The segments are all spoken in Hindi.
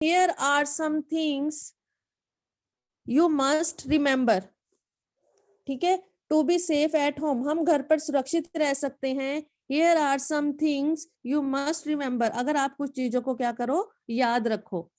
Here are some things you must remember. ठीक है, to be safe at home, हम घर पर सुरक्षित रह सकते हैं. Here are some things you must remember, अगर आप कुछ चीजों को क्या करो, याद रखो.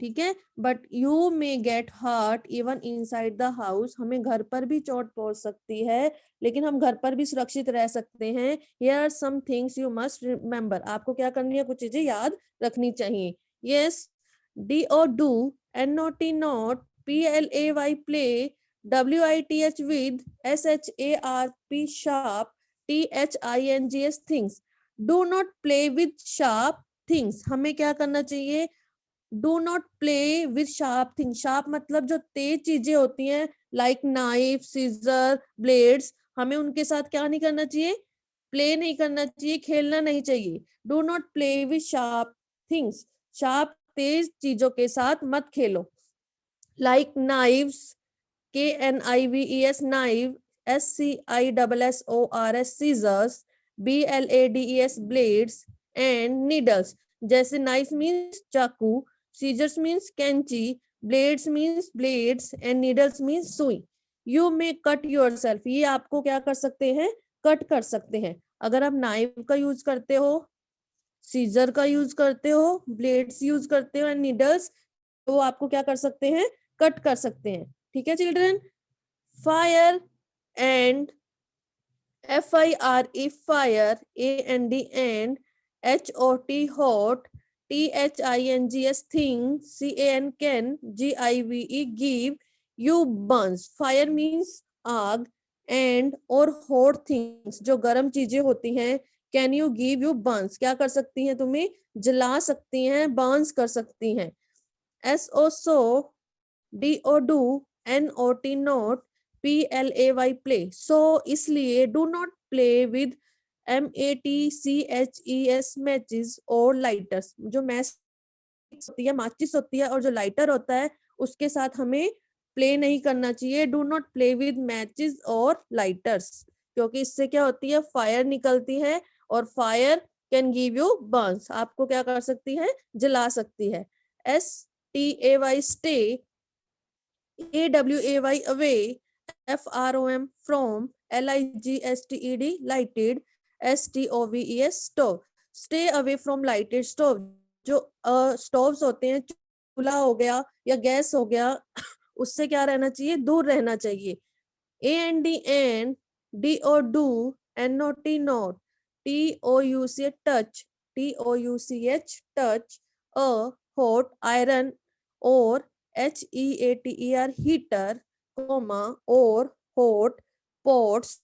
ठीक है, but you may get hurt even inside the house, हमें घर पर भी चोट पहुंच सकती है लेकिन हम घर पर भी सुरक्षित रह सकते हैं. Here are some things you must remember, आपको क्या करनी है, कुछ चीजें याद रखनी चाहिए. Yes, D O do, N O T not, P L A Y play, W I T H with, S H A R P sharp, T H I N G S things. Do not play with sharp things, हमें क्या करना चाहिए, do not play with sharp thing. Sharp मतलब जो तेज चीजें होती हैं, लाइक नाइफ, सीजर, ब्लेड्स, हमें उनके साथ क्या नहीं करना चाहिए, प्ले नहीं करना चाहिए, खेलना नहीं चाहिए. Do not play with sharp things, sharp तेज चीजों के साथ मत खेलो. Like knives, KNIVES knives, SCISSORS scissors, BLADES blades and needles. जैसे नाइफ मीन्स चाकू, सीजर्स मीन्स कैंची, blades means blades and needles means सुई. यू मे कट योरसेल्फ, ये आपको क्या कर सकते हैं, कट कर सकते हैं. अगर आप नाइफ का यूज करते हो, सीजर का यूज करते हो, ब्लेड्स यूज करते हो एंड नीडल्स, तो आपको क्या कर सकते हैं, कट कर सकते हैं. ठीक है children. Fire and FIRE fire, AND and, HOT hot, THINGS thing, CAN GIVE give, you burns. Fire means आग, and और hot things जो गर्म चीजें होती हैं, can you give you burns, क्या कर सकती हैं, तुम्हें जला सकती हैं, burns कर सकती हैं. SO so, DO do, NOT not, PLAY play. So इसलिए do not play with MATCHES matches और lighters. जो मैच होती है, माचिस होती है, और जो लाइटर होता है उसके साथ हमें प्ले नहीं करना चाहिए. Do not play with matches or lighters, क्योंकि इससे क्या होती है, फायर निकलती है और fire can give you Burns, आपको क्या कर सकती है, जला सकती है. STAY stay, AWAY away, FROM from, LIGSTED lighted, STOVES stove. Stay away from lighted stove, जो स्टोव्स होते हैं, चूल्हा हो गया या गैस हो गया, उससे क्या रहना चाहिए, दूर रहना चाहिए. AND and, DO do, NOT not, TOUC touch, TOUCH touch, a hot iron or HEATER heater, comma, or hot pots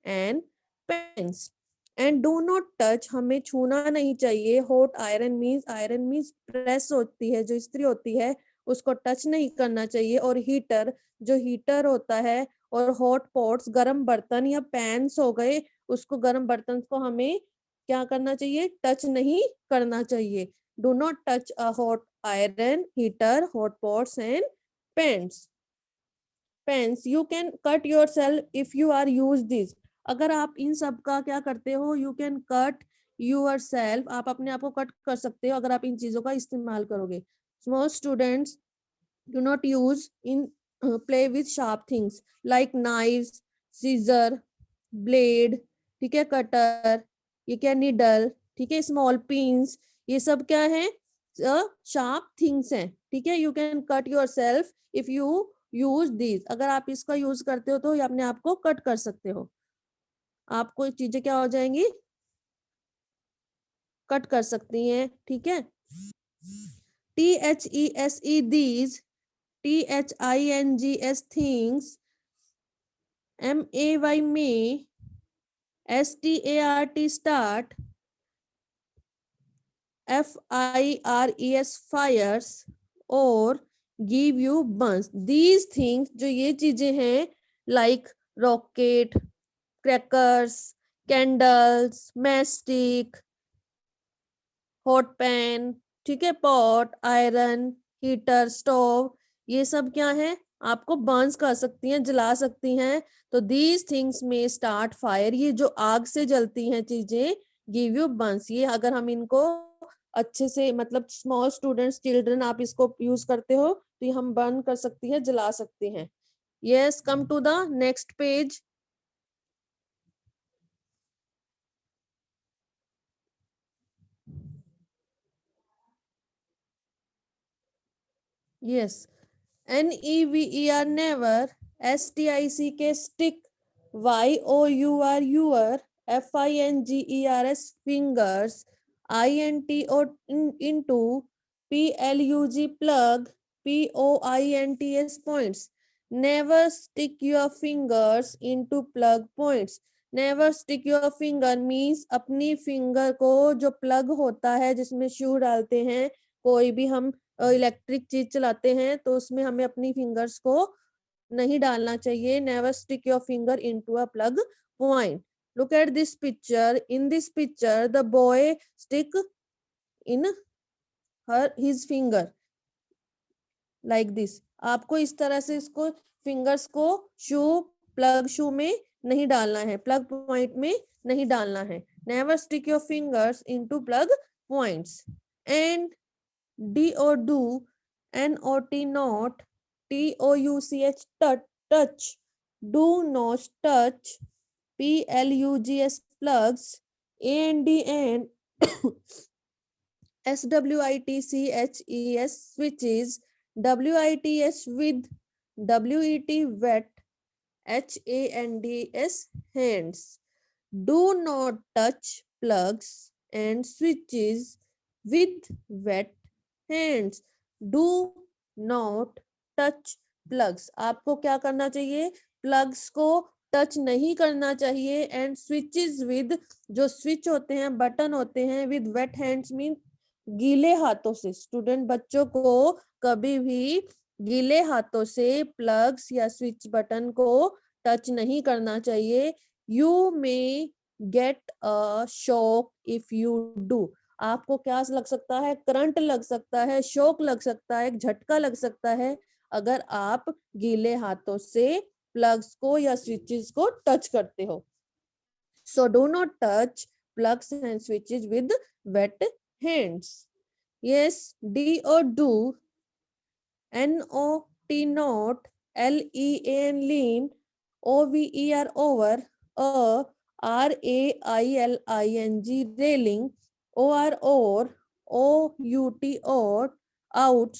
and pans. And do not touch, हमें छूना नहीं चाहिए. hot iron means प्रेस होती है, जो इस्त्री होती है, उसको टच नहीं करना चाहिए. और हीटर, जो हीटर होता है, और हॉट पॉट्स, गरम बर्तन या पैन्स हो गए, उसको गरम बर्तन को हमें क्या करना चाहिए, टच नहीं करना चाहिए. Do not touch a hot iron, heater, hot pots and pans. You can cut yourself if you are use this. अगर आप इन सब का क्या करते हो, you can cut yourself, आप अपने आप को कट कर सकते हो अगर आप इन चीजों का इस्तेमाल करोगे. Small students do not use in play with sharp things like knives, scissor, blade, ठीक है, कटर, ये क्या, निडल, ठीक है, स्मॉल पिंस, ये सब क्या है, शार्प थिंग्स हैं. ठीक है, you can cut your self if you use this, अगर आप इसका यूज करते हो तो ये अपने आप को कट कर सकते हो, आपको चीजें क्या हो जाएंगी, कट कर सकती हैं. ठीक है. THESE these, THINGS things, MAY may, START start, FIRES fires और give you burns. These things, जो ये चीजें हैं, like rocket, crackers, candles, matchstick, hot pan, ठीक है, pot, iron, heater, stove, ये सब क्या है, आपको बर्न्स कर सकती हैं, जला सकती हैं. तो these things may start fire, ये जो आग से जलती हैं चीजें, give you burns, ये अगर हम इनको अच्छे से, मतलब स्मॉल स्टूडेंट्स, चिल्ड्रन, आप इसको यूज करते हो तो ये हम बर्न कर सकती है, जला सकते हैं। Yes, come to the next page. Yes, NEVER never, STICK stick, YOUR your, FINGERS fingers, INTO into, PLUG plug, POINTS points. Never stick your fingers into plug points. Never stick your finger means अपनी फिंगर को, जो प्लग होता है जिसमें शू डालते हैं, कोई भी हम इलेक्ट्रिक चीज चलाते हैं तो उसमें हमें अपनी फिंगर्स को नहीं डालना चाहिए। Never stick your finger into a plug point. Look at this picture. In this picture the boy stick in her his finger like this. आपको इस तरह से इसको फिंगर्स को प्लग शू में नहीं डालना है, प्लग पॉइंट में नहीं डालना है। Never stick your fingers into plug points. And DO do, NOT not, TOUCH touch, do not touch, PLUGS plugs, AND SWITCHES switches, WITH with, WET wet, HANDS hands. Do not touch plugs and switches with wet hands. Do not touch plugs. आपको क्या करना चाहिए? प्लग्स को टच नहीं करना चाहिए। एंड स्विचेस विद, जो स्विच होते हैं, बटन होते हैं, विद वेट हैंड्स मीन गीले हाथों से। स्टूडेंट बच्चों को कभी भी गीले हाथों से प्लग्स या स्विच बटन को टच नहीं करना चाहिए। You may get a shock if you do. आपको क्या लग सकता है? करंट लग सकता है, शॉक लग सकता है, झटका लग सकता है अगर आप गीले हाथों से प्लग्स को या स्विचेस को टच करते हो। So do not touch plugs and switches with wet hands. Yes, D or do, NOT not, LEAN lean, OVER over, RAILING railing, OR or, OUT out, OUT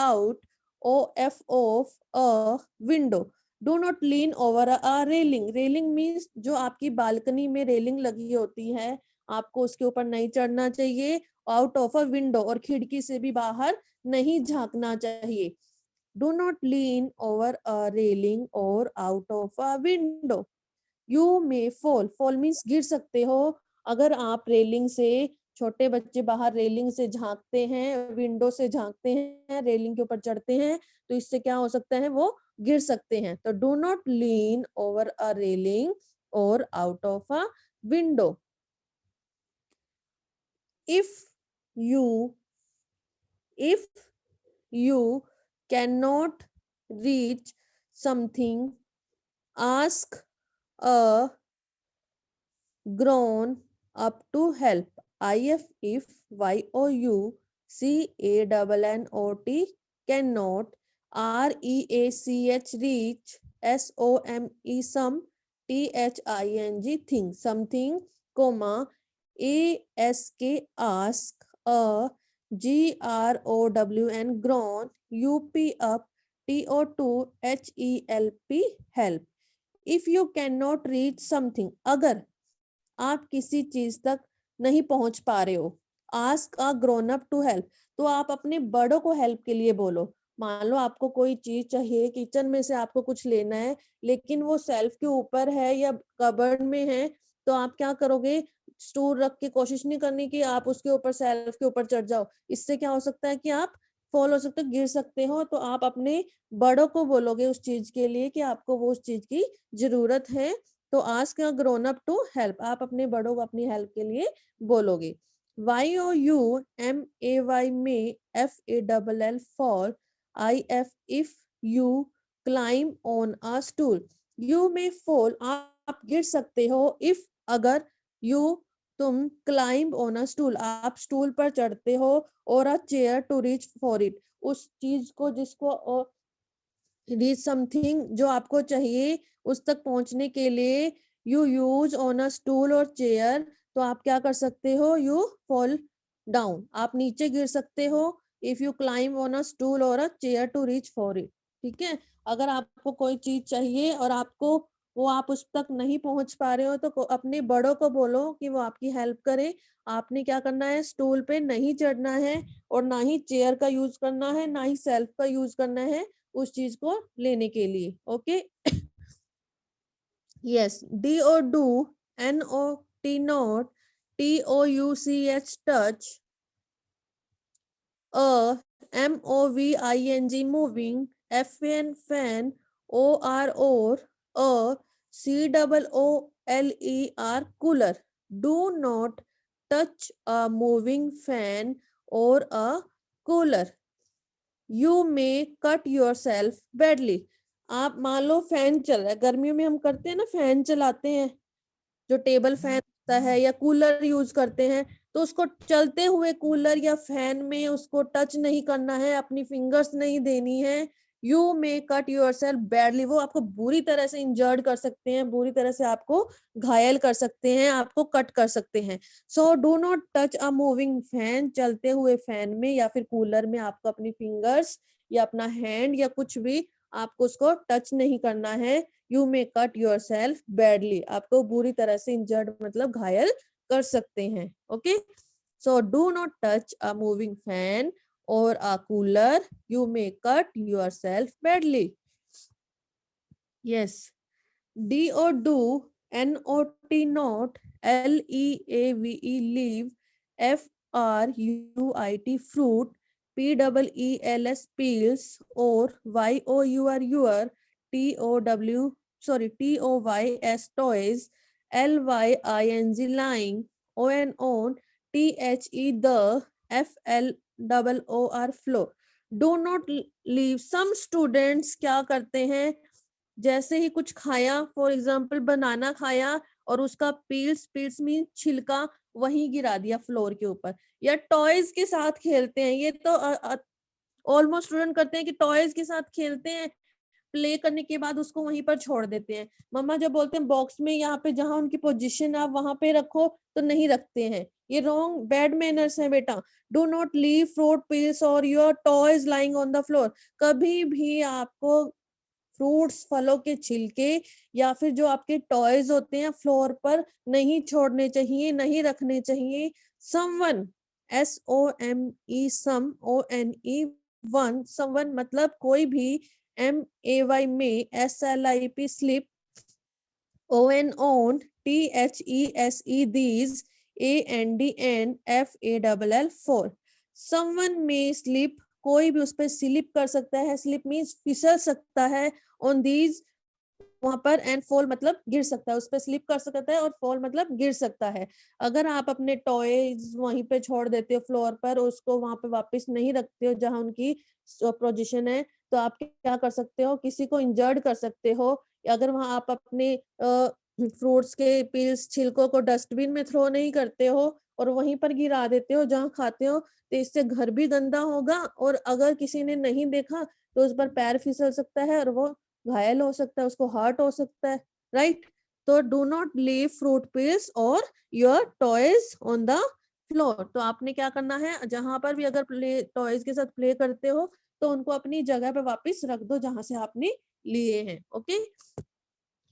out, OF off, a window. Do not lean over a railing. Railing means जो आपकी बालकनी में रेलिंग लगी होती है, आपको उसके ऊपर नहीं चढ़ना चाहिए। आउट ऑफ अ विंडो, और खिड़की से भी बाहर नहीं झांकना चाहिए। Do not lean over a railing or out of a window. You may fall, fall means गिर सकते हो। अगर आप रेलिंग से, छोटे बच्चे बाहर रेलिंग से झांकते हैं, विंडो से झांकते हैं, रेलिंग के ऊपर चढ़ते हैं, तो इससे क्या हो सकता है? वो गिर सकते हैं। तो do not lean over a railing or out of a window. If you if you cannot reach something, ask a grown up to help. If YOUCANNOT cannot, REACH reach, SOME thing, something, comma, ASK ask, a GROWN grown, UP up, TO2 HELP help. If you cannot reach something, अगर आप किसी चीज तक नहीं पहुंच पा रहे हो, ask a grown up to help, तो आप अपने बड़ों को हेल्प के लिए बोलो। मान लो आपको कोई चीज चाहिए, किचन में से आपको कुछ लेना है, लेकिन वो सेल्फ के ऊपर है या कबर्ड में है, तो आप क्या करोगे? स्टूल रख के कोशिश नहीं करनी कि आप उसके ऊपर, सेल्फ के ऊपर चढ़ जाओ। इससे क्या हो सकता है कि आप फॉल हो सकते हो, गिर सकते हो। तो आप अपने बड़ों को बोलोगे उस चीज के लिए कि आपको वो उस चीज की जरूरत है, तो ask a grown up to help, आप अपने बड़ों को अपनी हेल्प के लिए बोलोगे। YOUMAY may, FALL fall, IF if you climb on a stool. You may fall, आप गिर सकते हो। इफ अगर, यू तुम क्लाइंब ऑन अ स्टूल, आप स्टूल पर चढ़ते हो, or a chair to reach for it, उस चीज को जिसको रीच समथिंग जो आपको चाहिए उस तक पहुंचने के लिए, you use on a stool और चेयर, तो आप क्या कर सकते हो, यू फॉल डाउन, आप नीचे गिर सकते हो, if you climb on a stool or a chair to reach for it. ठीक है, अगर आपको कोई चीज चाहिए और आपको वो आप उस तक नहीं पहुंच पा रहे हो, तो अपने बड़ों को बोलो कि वो आपकी हेल्प करे। आपने क्या करना है, स्टूल पे नहीं चढ़ना है, और ना ही चेयर का यूज करना है, ना ही सेल्फ का यूज करना है उस चीज को लेने के लिए। ओके, यस, डी और do, N O T not, T O U C H touch, a, moving, moving, fan, fan, or, a, cooler, cooler. Do not touch a moving fan or a cooler. You may cut yourself badly. आप मान लो फैन चल रहा है, गर्मियों में हम करते हैं ना, फैन चलाते हैं, जो टेबल फैन होता है, या कूलर यूज करते हैं, तो उसको चलते हुए कूलर या फैन में उसको टच नहीं करना है, अपनी फिंगर्स नहीं देनी है। You may cut yourself badly, वो आपको बुरी तरह से इंजर्ड कर सकते हैं, बुरी तरह से आपको घायल कर सकते हैं, आपको कट कर सकते हैं। सो do not touch a moving fan, चलते हुए फैन में या फिर कूलर में आपको अपनी फिंगर्स या अपना हैंड या कुछ भी आपको उसको टच नहीं करना है। You may cut yourself badly, आपको बुरी तरह से इंजर्ड मतलब घायल कर सकते हैं। Okay, so do not touch a moving fan or a cooler, you may cut yourself badly. Yes, D और do, N O T not, L E A V E leave, F R U I T fruit, P double E L S peels, or Y O U R your, T O W T O Y S toys, L Y I N G lying, O N own, T H E the, F L double O R floor. Do not leave, some students क्या करते हैं, जैसे ही कुछ खाया, फॉर एग्जाम्पल बनाना खाया, और उसका पील्स, पील्स मीन छिलका, वहीं गिरा दिया फ्लोर के ऊपर, या टॉयज के साथ खेलते हैं, ये तो ऑलमोस्ट स्टूडेंट करते हैं कि टॉयज के साथ खेलते हैं, प्ले करने के बाद उसको वहीं पर छोड़ देते हैं। मम्मा जब बोलते हैं बॉक्स में यहाँ पे जहां उनकी पोजीशन आप वहां पे रखो, तो नहीं रखते हैं, ये रॉन्ग बैड मैनर्स है बेटा। Do not leave fruit peels or your toys lying on the floor, कभी भी आपको फ्रूट्स, फलों के छिलके या फिर जो आपके टॉयज होते हैं फ्लोर पर नहीं छोड़ने चाहिए, नहीं रखने चाहिए। समवन, SOME, सम, ONE, वन, समवन मतलब कोई भी, MAY में, SLIP slip, ON own, THESE these, AND FALL fall। Someone में स्लिप, कोई भी उस पर स्लिप कर सकता है, स्लिप मीन्स फिसल सकता है, ऑन दीज वहां पर, एंड फॉल मतलब गिर सकता है, उस पर स्लिप कर सकता है, और फॉल मतलब गिर सकता है। अगर आप अपने टॉयज वहीं पे छोड़ देते हो फ्लोर पर, उसको वहां पे वापस नहीं रखते हो जहां उनकी पोजीशन है, तो आप क्या कर सकते हो, किसी को इंजर्ड कर सकते हो। अगर वहां आप अपने फ्रूट्स के पील्स, छिलकों को डस्टबिन में थ्रो नहीं करते हो और वहीं पर गिरा देते हो जहां खाते हो, तो इससे घर भी गंदा होगा, और अगर किसी ने नहीं देखा तो उस पर पैर फिसल सकता है और वो घायल हो सकता है, उसको हर्ट हो सकता है, राइट। तो do not leave fruit peels or your toys on the floor. तो आपने क्या करना है, जहां पर भी अगर प्ले टॉयज के साथ प्ले करते हो, तो उनको अपनी जगह पे वापस रख दो जहां से आपने लिए हैं। Okay,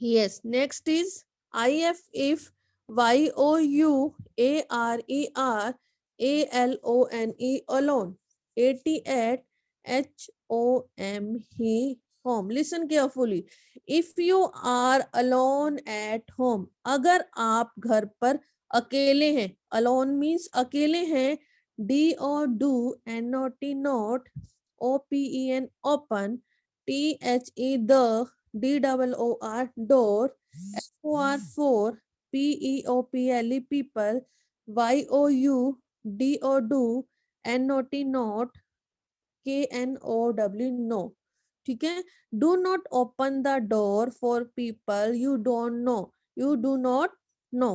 yes, next is IF, if, YOUARER, alone, 88, HOME, home. Listen carefully. If you are alone at home, अगर आप घर पर अकेले हैं, alone means अकेले हैं, D or do, NOT not, OPEN open, THE the, DOOR door, FOR for, PEOPLE people, YOU do, NOT not, KNOW no। ठीक है, do not open the door for people you don't know, you do not know.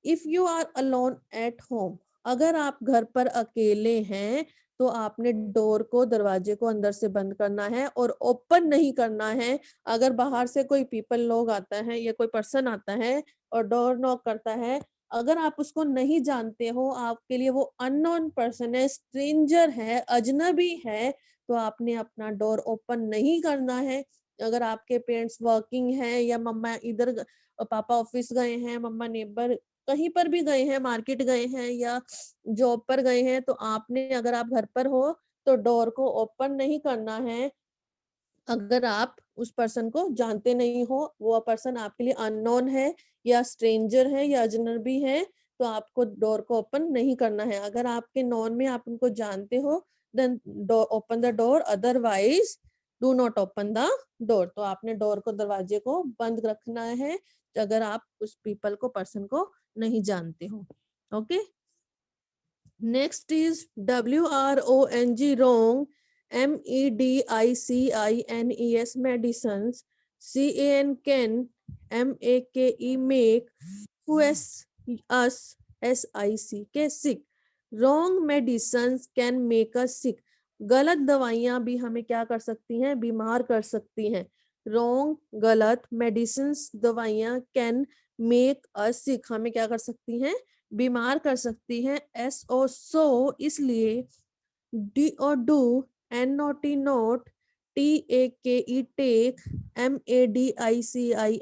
If you are alone at home, अगर आप घर पर अकेले हैं तो आपने डोर को, दरवाजे को अंदर से बंद करना है और ओपन नहीं करना है। अगर बाहर से कोई पीपल लोग आता है या कोई पर्सन आता है और डोर नॉक करता है, अगर आप उसको नहीं जानते हो, आपके लिए वो अननोन पर्सन है, स्ट्रेंजर है, अजनबी है, तो आपने अपना डोर ओपन नहीं करना है। अगर आपके पेरेंट्स वर्किंग हैं या मम्मा इधर पापा ऑफिस गए हैं, मम्मा नेबर कहीं पर भी गए हैं, मार्केट गए हैं या जॉब पर गए हैं, तो आपने, अगर आप घर पर हो तो डोर को ओपन नहीं करना है। अगर आप उस पर्सन को जानते नहीं हो, वो पर्सन आपके लिए अननोन है या स्ट्रेंजर है या अजनबी है, तो आपको डोर को ओपन नहीं करना है। अगर आपके नॉन में आप उनको जानते हो, then open the door, otherwise do not open the door. तो आपने डोर को, दरवाजे को बंद रखना है अगर आप उस पीपल को, पर्सन को नहीं जानते हो। Okay, next is WRONG, wrong, MEDICINES, medicines, CAN, MAKE, make, QUSSICK, sick, wrong medicines can make us sick, गलत दवाइयां भी हमें क्या कर सकती हैं, बीमार कर सकती हैं। wrong, गलत, medicines, दवाइयां, can make us sick, हमें क्या कर सकती हैं, बीमार कर सकती हैं। SO, सो, इसलिए, D और do, NOT, TAKE, take, MEDICINES,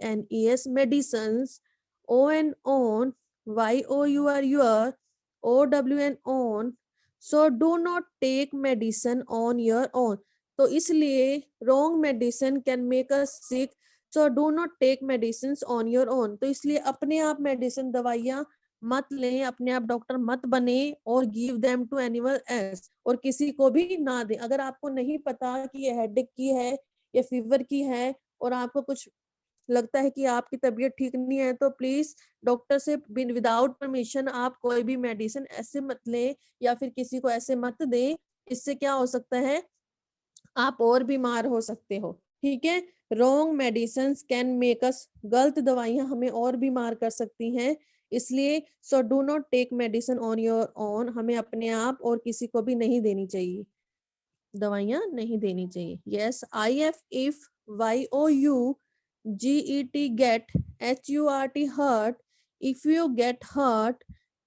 medicines, ON, on, YOUR, your, OWN, on, so do not take medicine on your own। तो इसलिए wrong medicine can make us sick, so do not take medicines on your own। तो इसलिए अपने आप मेडिसिन, दवाइयां मत लें, अपने आप डॉक्टर मत बने, और give them to anyone else, और किसी को भी ना दें। अगर आपको नहीं पता कि ये हेडेक की है या फीवर की है और आपको कुछ लगता है कि आपकी तबीयत ठीक नहीं है, तो प्लीज डॉक्टर से विदाउट परमिशन आप कोई भी मेडिसिन ऐसे मत लें या फिर किसी को ऐसे मत दें। इससे क्या हो सकता है, आप और बीमार हो सकते हो। ठीक है, wrong medicine can make us, गलत दवाइयां हमें और बीमार कर सकती हैं। इसलिए so do not take medicine on your own, हमें अपने आप और किसी को भी नहीं देनी चाहिए, दवाइयां नहीं देनी चाहिए। Yes, IF, if, YOU, GET, get, HURT, hurt, if you get hurt,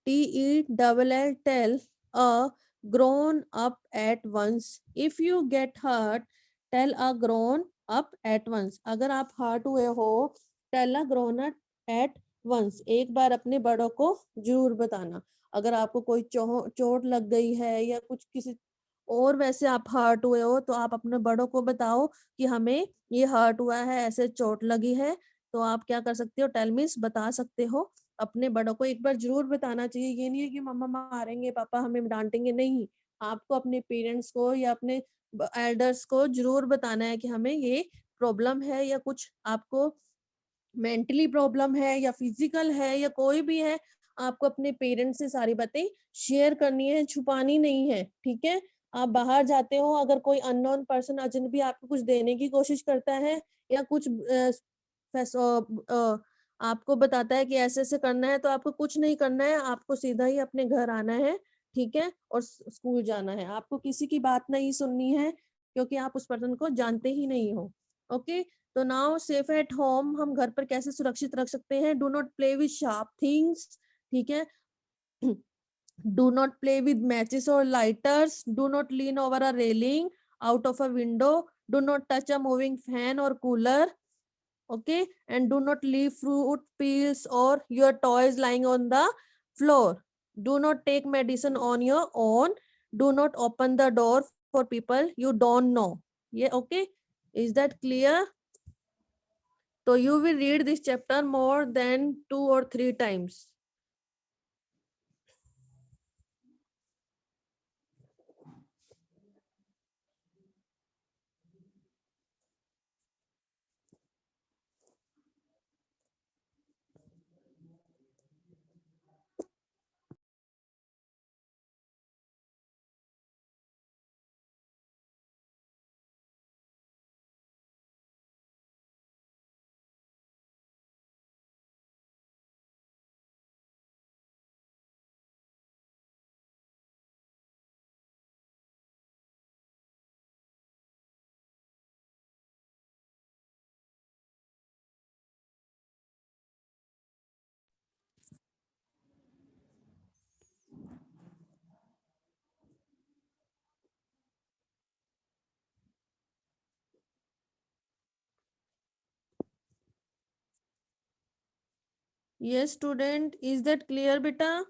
TELL, tell, a grown up at once, if you get hurt, tell a grown up at once, अगर आप हर्ट हुए हो, tell a grown up at once, एक बार अपने बड़ों को जरूर बताना। अगर आपको कोई चोट लग गई है या कुछ किसी और वैसे आप हर्ट हुए हो, तो आप अपने बड़ों को बताओ कि हमें ये हर्ट हुआ है, ऐसे चोट लगी है। तो आप क्या कर सकते हो, टेल मीन्स बता सकते हो। अपने बड़ों को एक बार जरूर बताना चाहिए। ये नहीं है कि मम्मा मारेंगे, पापा हमें डांटेंगे, नहीं। आपको अपने पेरेंट्स को या अपने एल्डर्स को जरूर बताना है कि हमें ये प्रॉब्लम है, या कुछ आपको मेंटली प्रॉब्लम है या फिजिकल है या कोई भी है, आपको अपने पेरेंट्स से सारी बातें शेयर करनी है, छुपानी नहीं है। ठीक है, आप बाहर जाते हो, अगर कोई अननोन पर्सन, अजनबी आपको कुछ देने की कोशिश करता है या कुछ आपको बताता है कि ऐसे ऐसे करना है, तो आपको कुछ नहीं करना है, आपको सीधा ही अपने घर आना है। ठीक है, और स्कूल जाना है। आपको किसी की बात नहीं सुननी है, क्योंकि आप उस पर्सन को जानते ही नहीं हो। ओके, तो नाउ सेफ एट होम हम घर पर कैसे सुरक्षित रख सकते हैं। Do not play with sharp things, ठीक है। Do not play with matches or lighters, do not lean over a railing, out of a window, do not touch a moving fan or cooler, okay, and do not leave fruit peels or your toys lying on the floor, do not take medicine on your own, do not open the door for people you don't know। Yeah, okay, is that clear? So you will read this chapter more than 2 or 3 times. Yes, student, is that clear, beta?